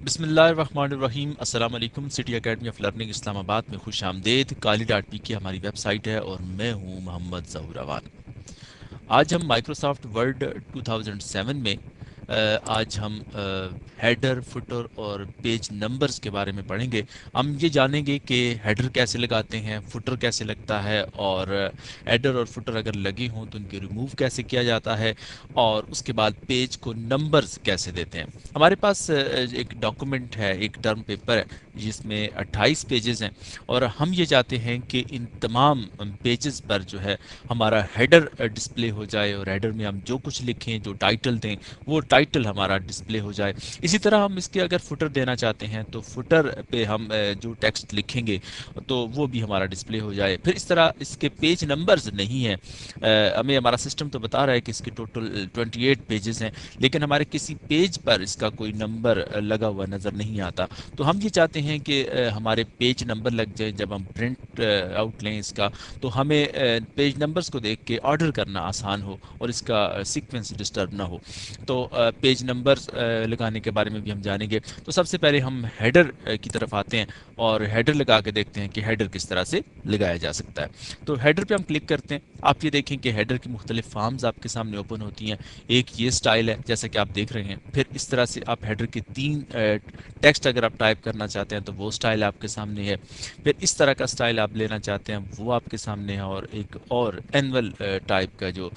بسم اللہ الرحمن الرحیم، السلام علیکم۔ سٹی اکیڈمی آف لرننگ اسلام آباد میں خوش آمدید۔ کالی ڈاٹ پی کی ہماری ویب سائٹ ہے اور میں ہوں محمد ظہور اوان۔ آج ہم مائکروسافٹ ورڈ 2007 میں آج ہم ہیڈر، فوٹر اور پیج نمبرز کے بارے میں پڑھیں گے۔ ہم یہ جانیں گے کہ ہیڈر کیسے لگاتے ہیں، فوٹر کیسے لگتا ہے، اور ہیڈر اور فوٹر اگر لگے ہوں تو ان کے ریموو کیسے کیا جاتا ہے، اور اس کے بعد پیج کو نمبرز کیسے دیتے ہیں۔ ہمارے پاس ایک ڈاکومنٹ ہے، ایک ٹرم پیپر ہے جس میں 28 پیجز ہیں، اور ہم یہ چاہتے ہیں کہ ان تمام پیجز پر جو ہے ہمارا ہیڈر ڈسپلے ہو جائے، اور ہیڈر میں ہم جو کچھ لکھیں، جو ٹائٹل دیں، وہ ٹائٹل ہمارا ڈسپلے ہو جائے۔ اسی طرح ہم اس کے اگر فوٹر دینا چاہتے ہیں تو فوٹر پہ ہم جو ٹیکسٹ لکھیں گے تو وہ بھی ہمارا ڈسپلے ہو جائے۔ پھر اس طرح اس کے پیج نمبرز نہیں ہیں، ہمیں ہمارا سسٹم تو بتا رہا ہے کہ اس کے ٹوٹل 28 پیجز ہیں، لیکن ہمارے کسی پیج پر اس کا کوئی نمبر لگا ہوا نظر نہیں آتا۔ تو ہم یہ چاہتے ہیں کہ ہمارے پیج نمبر لگ جائیں جب ہم پرنٹ آؤٹ لیں اس کا، تو ہمیں پیج نمبرز کو دیکھ کے آرڈر کرنا آسان ہو اور اس کا سیکوینس ڈسٹرب نہ ہو۔ تو پیج نمبرز لگانے کے بارے میں بھی ہم جانیں گے۔ تو سب سے پہلے ہم ہیڈر کی طرف آتے ہیں اور ہیڈر لگا کے دیکھتے ہیں کہ ہیڈر کس طرح سے لگایا جا سکتا ہے۔ تو ہیڈر پہ ہم کلک کرتے ہیں۔ آپ یہ دیکھیں کہ ہیڈر کی مختلف فارمز آپ کے سامنے اوپن ہوتی ہیں۔ ایک یہ سٹائل ہے جیسا کہ آپ دیکھ رہے ہیں، پھر اس طرح سے آپ ہیڈر کے 3 ٹیکسٹ اگر آپ ٹائپ کرنا چاہتے ہیں تو وہ سٹائل آپ کے سامنے ہے، پھر اس طرح کا سٹائل آپ لینا چاہتے ہیں وہ آپ کے سامنے ہے، اور ایک اور اینول ٹائپ کا جو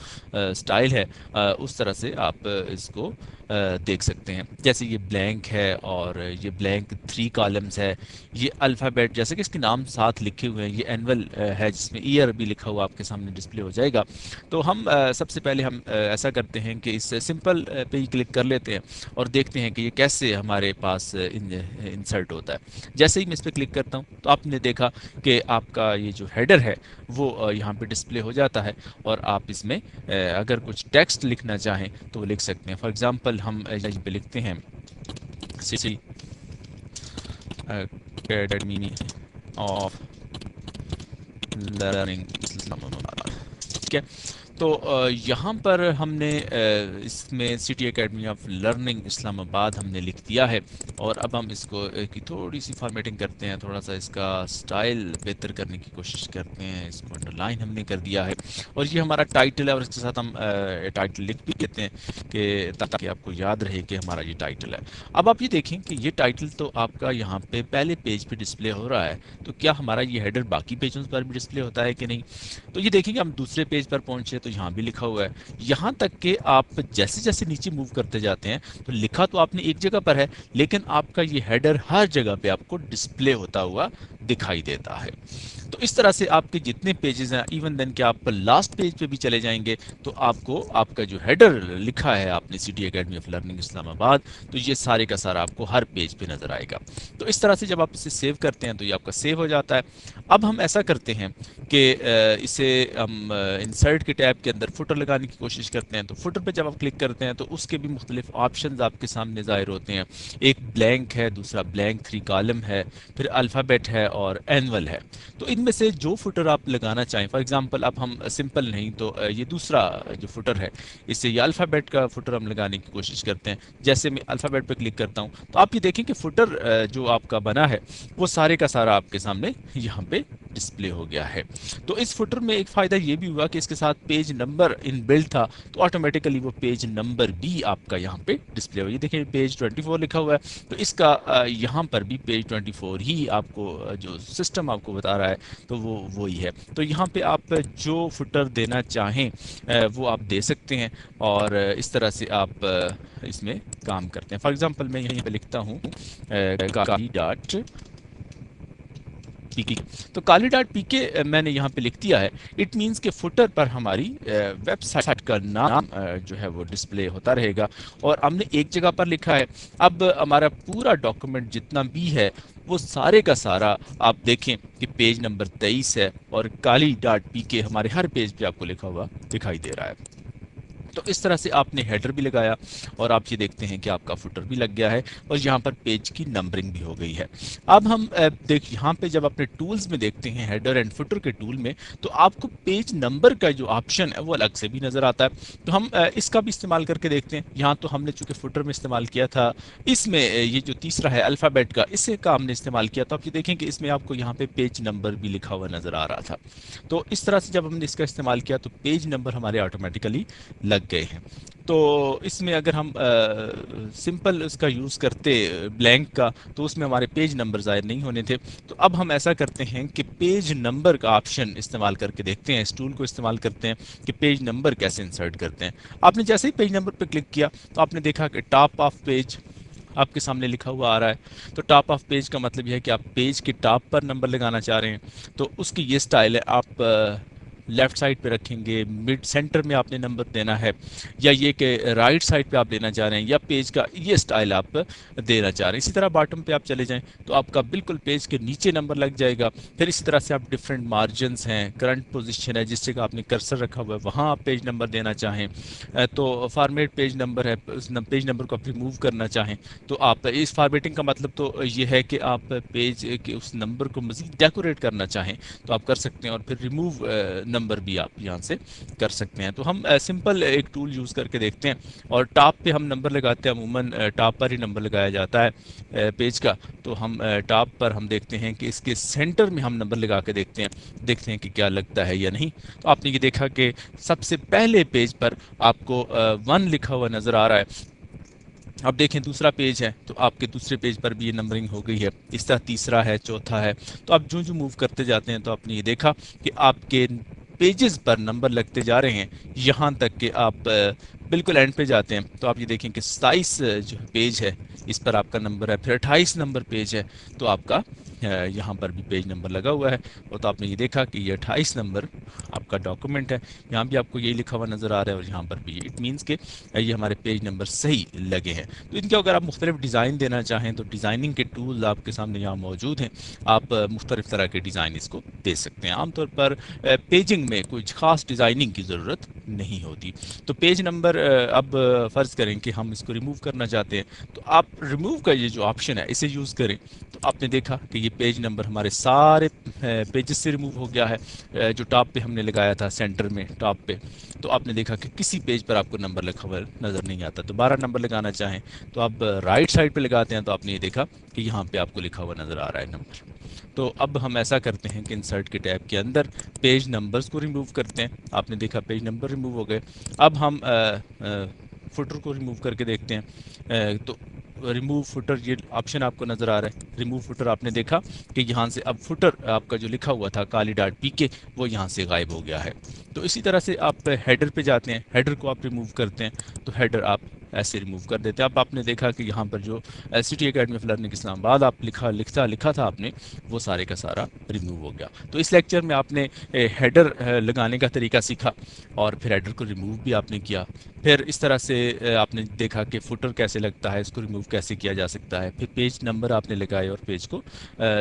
سٹائل ہے اس طرح سے آپ اس کو دیکھ سکتے ہیں۔ جیسے یہ بلینک ہے اور یہ بلینک 3 کالمز ہے، یہ الفابیٹ جیسے کہ اس کے نام ساتھ لکھے ہوئے ہیں، یہ اینول ہے جس میں ایئر بھی لکھا ہوا آپ کے سامنے ڈسپلے ہو جائے گا۔ تو ہم سب سے پہلے ہم ایسا کرتے ہیں کہ اس سمپل پہ ہی کلک کر لیتے ہیں اور دیکھتے ہیں کہ یہ کیسے ہمارے پاس انسرٹ ہوتا ہے۔ جیسے ہی میں اس پہ کلک کرتا ہوں تو آپ نے دیکھا کہ آپ کا یہ جو ہیڈر ہے وہ یہاں پہ ڈسپلے ہو جاتا ہے، اور آپ اس میں اگر کچھ ٹیکسٹ لکھنا چاہیں تو وہ لکھ سکتے ہیں۔ فار ایگزامپل ہم یہیں پہ لکھتے ہیں سٹی اکیڈمی آف لرننگ اسلام آباد، ٹھیک ہے۔ تو یہاں پر ہم نے اس میں سٹی اکیڈمی آف لرننگ اسلام آباد ہم نے لکھ دیا ہے، اور اب ہم اس کو کی تھوڑی سی فارمیٹنگ کرتے ہیں، تھوڑا سا اس کا سٹائل بہتر کرنے کی کوشش کرتے ہیں۔ اس کو انڈر لائن ہم نے کر دیا ہے، اور یہ ہمارا ٹائٹل ہے، اور اس کے ساتھ ہم ٹائٹل لکھ بھی دیتے ہیں کہ تاکہ آپ کو یاد رہے کہ ہمارا یہ ٹائٹل ہے۔ اب آپ یہ دیکھیں کہ یہ ٹائٹل تو آپ کا یہاں پہ پہلے پیج پہ ڈسپلے ہو رہا ہے، تو کیا ہمارا یہ ہیڈر باقی پیجوں پر بھی ڈسپلے ہوتا ہے کہ نہیں؟ تو یہ دیکھیں کہ ہم دوسرے پیج پر پہنچے تو یہاں بھی لکھا ہوا ہے، یہاں تک کہ آپ جیسے جیسے نیچے موو کرتے جاتے ہیں تو لکھا تو آپ نے ایک جگہ پر ہے، لیکن آپ کا یہ ہیڈر ہر جگہ پہ آپ کو ڈسپلے ہوتا ہوا دکھائی دیتا ہے۔ تو اس طرح سے آپ کے جتنے پیجز ہیں، ایون دین کہ آپ لاسٹ پیج پہ بھی چلے جائیں گے تو آپ کو آپ کا جو ہیڈر لکھا ہے آپ نے سٹی اکیڈمی آف لرننگ اسلام آباد، تو یہ سارے کا سارا آپ کو ہر پیج پہ نظر آئے گا۔ تو اس طرح سے جب آپ اسے سیو کرتے ہیں تو یہ آپ کا سیو ہو جاتا ہے۔ اب ہم ایسا کرتے ہیں کہ اسے ہم انسرٹ کے ٹیب کے اندر فوٹر لگانے کی کوشش کرتے ہیں۔ تو فوٹر پہ جب آپ کلک کرتے ہیں تو اس کے بھی مختلف آپشنز آپ کے سامنے ظاہر ہوتے ہیں۔ ایک بلینک ہے، دوسرا بلینک 3 کالم ہے، پھر الفابیٹ ہے اور اینول ہے۔ تو ان میں سے جو فوٹر آپ لگانا چاہیں، فار ایگزامپل اب ہم سمپل نہیں تو یہ دوسرا جو فوٹر ہے اس سے یہ الفابیٹ کا فوٹر ہم لگانے کی کوشش کرتے ہیں۔ جیسے میں الفابیٹ پہ کلک کرتا ہوں تو آپ یہ دیکھیں کہ فوٹر جو آپ کا بنا ہے وہ سارے کا سارا آپ کے سامنے یہاں پہ ڈسپلے ہو گیا ہے۔ تو اس فوٹر میں ایک فائدہ یہ بھی ہوا کہ اس کے ساتھ پیج نمبر ان بلڈ تھا، تو آٹومیٹیکلی وہ پیج نمبر بھی آپ کا یہاں پہ ڈسپلے ہو۔ یہ دیکھیں پیج 24 لکھا ہوا ہے، تو اس کا یہاں پر بھی پیج 24 ہی آپ کو جو سسٹم آپ کو بتا رہا ہے تو وہ وہی ہے۔ تو یہاں پہ آپ جو فوٹر دینا چاہیں وہ آپ دے سکتے ہیں، اور اس طرح سے آپ اس میں کام کرتے ہیں۔ فار ایگزامپل میں یہیں پہ لکھتا ہوں کالی ڈاٹ پی کے، تو کالی ڈاٹ پی کے میں نے یہاں پہ لکھ دیا ہے۔ اٹ مینس کہ فوٹر پر ہماری ویب سائٹ کا نام جو ہے وہ ڈسپلے ہوتا رہے گا، اور ہم نے ایک جگہ پر لکھا ہے۔ اب ہمارا پورا ڈاکومنٹ جتنا بھی ہے وہ سارے کا سارا آپ دیکھیں کہ پیج نمبر 23 ہے، اور کالی ڈاٹ پی کے ہمارے ہر پیج پہ آپ کو لکھا ہوا دکھائی دے رہا ہے۔ تو اس طرح سے آپ نے ہیڈر بھی لگایا اور آپ یہ دیکھتے ہیں کہ آپ کا فوٹر بھی لگ گیا ہے اور یہاں پر پیج کی نمبرنگ بھی ہو گئی ہے۔ اب ہم دیکھ یہاں پہ جب اپنے ٹولز میں دیکھتے ہیں ہیڈر اینڈ فوٹر کے ٹول میں، تو آپ کو پیج نمبر کا جو آپشن ہے وہ الگ سے بھی نظر آتا ہے۔ تو ہم اس کا بھی استعمال کر کے دیکھتے ہیں۔ یہاں تو ہم نے چونکہ فوٹر میں استعمال کیا تھا، اس میں یہ جو تیسرا ہے الفابیٹ کا، اسے کا ہم نے استعمال کیا، تو آپ یہ دیکھیں کہ اس میں آپ کو یہاں پہ پیج نمبر بھی لکھا ہوا نظر آ رہا تھا۔ تو اس طرح سے جب ہم نے اس کا استعمال کیا تو پیج نمبر ہمارے آٹومیٹیکلی لگ گئے ہیں۔ تو اس میں اگر ہم سمپل اس کا یوز کرتے بلینک کا، تو اس میں ہمارے پیج نمبر ظاہر نہیں ہونے تھے۔ تو اب ہم ایسا کرتے ہیں کہ پیج نمبر کا آپشن استعمال کر کے دیکھتے ہیں، اس ٹول کو استعمال کرتے ہیں کہ پیج نمبر کیسے انسرٹ کرتے ہیں۔ آپ نے جیسے ہی پیج نمبر پہ کلک کیا تو آپ نے دیکھا کہ ٹاپ آف پیج آپ کے سامنے لکھا ہوا آ رہا ہے۔ تو ٹاپ آف پیج کا مطلب یہ ہے کہ آپ پیج کے ٹاپ پر نمبر لگانا چاہ رہے ہیں، تو اس کی یہ سٹائل ہے، آپ لیفٹ سائڈ پہ رکھیں گے، مڈ سینٹر میں آپ نے نمبر دینا ہے، یا یہ کہ رائٹ سائڈ پہ آپ دینا چاہ رہے ہیں، یا پیج کا یہ سٹائل آپ دینا چاہ رہے ہیں۔ اسی طرح باٹم پہ آپ چلے جائیں تو آپ کا بالکل پیج کے نیچے نمبر لگ جائے گا۔ پھر اسی طرح سے آپ ڈفرینٹ مارجنز ہیں، کرنٹ پوزیشن ہے، جس جگہ آپ نے کرسر رکھا ہوا ہے وہاں آپ پیج نمبر دینا چاہیں، تو فارمیٹ پیج نمبر ہے، اس پیج نمبر کو آپ ریموو کرنا چاہیں تو آپ اس فارمیٹنگ کا مطلب تو یہ ہے کہ آپ پیج کے اس نمبر کو مزید ڈیکوریٹ کرنا چاہیں تو آپ کر سکتے ہیں، اور پھر ریموو نمبر بھی آپ یہاں سے کر سکتے ہیں۔ تو ہم سمپل ایک ٹول یوز کر کے دیکھتے ہیں، اور ٹاپ پہ ہم نمبر لگاتے ہیں، عموماً ٹاپ پر ہی نمبر لگایا جاتا ہے پیج کا۔ تو ہم ٹاپ پر ہم دیکھتے ہیں کہ اس کے سینٹر میں ہم نمبر لگا کے دیکھتے ہیں کہ کیا لگتا ہے یا نہیں۔ تو آپ نے یہ دیکھا کہ سب سے پہلے پیج پر آپ کو 1 لکھا ہوا نظر آ رہا ہے۔ اب دیکھیں دوسرا پیج ہے تو آپ کے دوسرے پیج پر بھی یہ نمبرنگ ہو گئی ہے، اس طرح تیسرا ہے، چوتھا ہے۔ تو آپ جو موو کرتے جاتے ہیں تو آپ نے یہ دیکھا کہ آپ کے پیجز پر نمبر لگتے جا رہے ہیں، یہاں تک کہ آپ بالکل اینڈ پہ جاتے ہیں تو آپ یہ دیکھیں کہ 27 جو پیج ہے اس پر آپ کا نمبر ہے، پھر 28 نمبر پیج ہے تو آپ کا یہاں پر بھی پیج نمبر لگا ہوا ہے، اور تو آپ نے یہ دیکھا کہ یہ 28 نمبر آپ کا ڈاکومنٹ ہے، یہاں بھی آپ کو یہی لکھا ہوا نظر آ رہا ہے اور یہاں پر بھی اٹ مینس کہ یہ ہمارے پیج نمبر صحیح لگے ہیں۔ تو ان کے اگر آپ مختلف ڈیزائن دینا چاہیں تو ڈیزائننگ کے ٹولز آپ کے سامنے یہاں موجود ہیں، آپ مختلف طرح کے ڈیزائن اس کو دے سکتے ہیں۔ عام طور پر پیجنگ میں کچھ خاص ڈیزائننگ کی ضرورت نہیں ہوتی۔ تو پیج نمبر اب فرض کریں کہ ہم اس کو ریموو کرنا چاہتے ہیں تو آپ ریموو کا یہ جو آپشن ہے اسے یوز کریں، تو آپ نے دیکھا کہ یہ پیج نمبر ہمارے سارے پیجز سے ریموو ہو گیا ہے، جو ٹاپ پہ ہم نے لگایا تھا سینٹر میں ٹاپ پہ۔ تو آپ نے دیکھا کہ کسی پیج پر آپ کو نمبر لکھا ہوا نظر نہیں آتا۔ دوبارہ نمبر لگانا چاہیں تو آپ رائٹ سائڈ پہ لگاتے ہیں تو آپ نے یہ دیکھا کہ یہاں پہ آپ کو لکھا ہوا نظر آ رہا ہے نمبر۔ تو اب ہم ایسا کرتے ہیں کہ انسرٹ کے ٹیب کے اندر پیج نمبرز کو ریموو کرتے ہیں۔ آپ نے دیکھا پیج نمبر ریموو ہو گئے۔ اب ہم فوٹر کو ریموو کر کے دیکھتے ہیں، تو ریموو فوٹر یہ آپشن آپ کو نظر آ رہا ہے۔ ریموو فوٹر آپ نے دیکھا کہ یہاں سے اب فوٹر آپ کا جو لکھا ہوا تھا کالی ڈاٹ پی کے وہ یہاں سے غائب ہو گیا ہے۔ تو اسی طرح سے آپ ہیڈر پہ جاتے ہیں، ہیڈر کو آپ ریموو کرتے ہیں تو ہیڈر آپ ایسے ریموو کر دیتے ہیں۔ اب آپ نے دیکھا کہ یہاں پر جو سٹی اکیڈمی آف لرننگ اسلام آباد آپ لکھا تھا آپ نے، وہ سارے کا سارا ریموو ہو گیا۔ تو اس لیکچر میں آپ نے ہیڈر لگانے کا طریقہ سیکھا، اور پھر ہیڈر کو ریموو بھی آپ نے کیا۔ پھر اس طرح سے آپ نے دیکھا کہ فوٹر کیسے لگتا ہے، اس کو ریموو کیسے کیا جا سکتا ہے۔ پھر پیج نمبر آپ نے لگائے اور پیج کو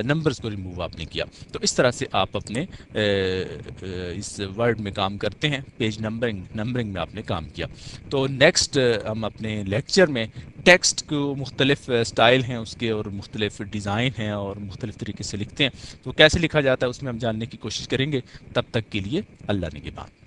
نمبرز کو ریموو آپ نے کیا۔ تو اس طرح سے آپ اپنے اس ورڈ میں کام کرتے ہیں، پیج نمبرنگ میں آپ نے کام کیا۔ تو نیکسٹ ہم اپنے لیکچر میں ٹیکسٹ کو مختلف سٹائل ہیں اس کے، اور مختلف ڈیزائن ہیں اور مختلف طریقے سے لکھتے ہیں، تو کیسے لکھا جاتا ہے اس میں ہم جاننے کی کوشش کریں گے۔ تب تک کے لیے اللہ نگہبان۔